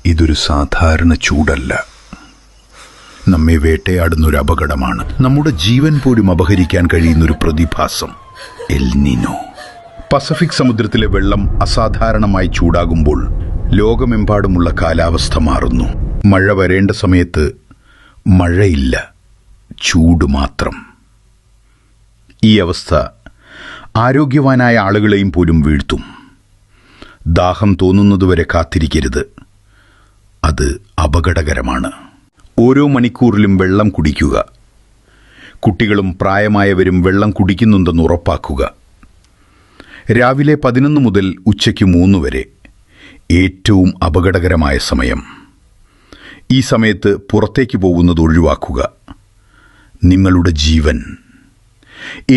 ഇതൊരു സാധാരണ ചൂടല്ല. നമ്മെ വേട്ടയാടുന്നൊരു അപകടമാണ്. നമ്മുടെ ജീവൻ പോലും അപഹരിക്കാൻ കഴിയുന്നൊരു പ്രതിഭാസം, എൽ നിനോ. പസഫിക് സമുദ്രത്തിലെ വെള്ളം അസാധാരണമായി ചൂടാകുമ്പോൾ ലോകമെമ്പാടുമുള്ള കാലാവസ്ഥ മാറുന്നു. മഴ വരേണ്ട സമയത്ത് മഴയില്ല, ചൂട് മാത്രം. ഈ അവസ്ഥ ആരോഗ്യവാനായ ആളുകളെയും പോലും വീഴ്ത്തും. ദാഹം തോന്നുന്നതുവരെ കാത്തിരിക്കരുത്, അത് അപകടകരമാണ്. ഓരോ മണിക്കൂറിലും വെള്ളം കുടിക്കുക. കുട്ടികളും പ്രായമായവരും വെള്ളം കുടിക്കുന്നുണ്ടെന്ന് ഉറപ്പാക്കുക. രാവിലെ 11 മുതൽ ഉച്ചയ്ക്ക് 3 വരെ ഏറ്റവും അപകടകരമായ സമയം. ഈ സമയത്ത് പുറത്തേക്ക് പോകുന്നത് ഒഴിവാക്കുക. നിങ്ങളുടെ ജീവൻ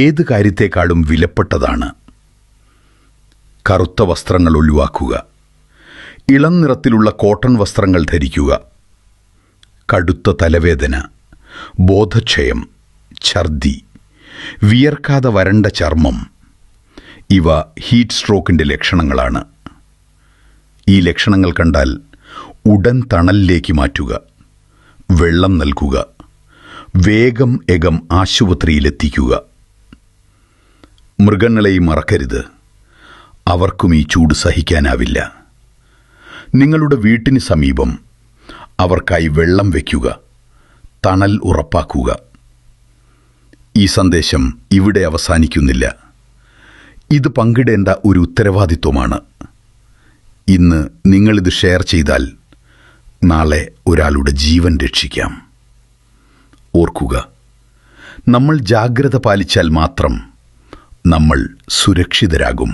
ഏത് കാര്യത്തെക്കാളും വിലപ്പെട്ടതാണ്. കറുത്ത വസ്ത്രങ്ങൾ ഒഴിവാക്കുക. ഇളം നിറത്തിലുള്ള കോട്ടൺ വസ്ത്രങ്ങൾ ധരിക്കുക. കടുത്ത തലവേദന, ബോധക്ഷയം, ഛർദി, വിയർക്കാതെ വരണ്ട ചർമ്മം, ഇവ ഹീറ്റ് സ്ട്രോക്കിൻ്റെ ലക്ഷണങ്ങളാണ്. ഈ ലക്ഷണങ്ങൾ കണ്ടാൽ ഉടൻ തണലിലേക്ക് മാറ്റുക. വെള്ളം നൽകുക. വേഗം ആശുപത്രിയിലെത്തിക്കുക. മൃഗങ്ങളെയും മറക്കരുത്. അവർക്കും ഈ ചൂട് സഹിക്കാനാവില്ല. നിങ്ങളുടെ വീട്ടിന് സമീപം അവർക്കായി വെള്ളം വയ്ക്കുക. തണൽ ഉറപ്പാക്കുക. ഈ സന്ദേശം ഇവിടെ അവസാനിക്കുന്നില്ല. ഇത് പങ്കിടേണ്ട ഒരു ഉത്തരവാദിത്വമാണ്. ഇന്ന് നിങ്ങളിത് ഷെയർ ചെയ്താൽ നാളെ ഒരാളുടെ ജീവൻ രക്ഷിക്കാം. ഓർക്കുക, നമ്മൾ ജാഗ്രത പാലിച്ചാൽ മാത്രം നമ്മൾ സുരക്ഷിതരാകും.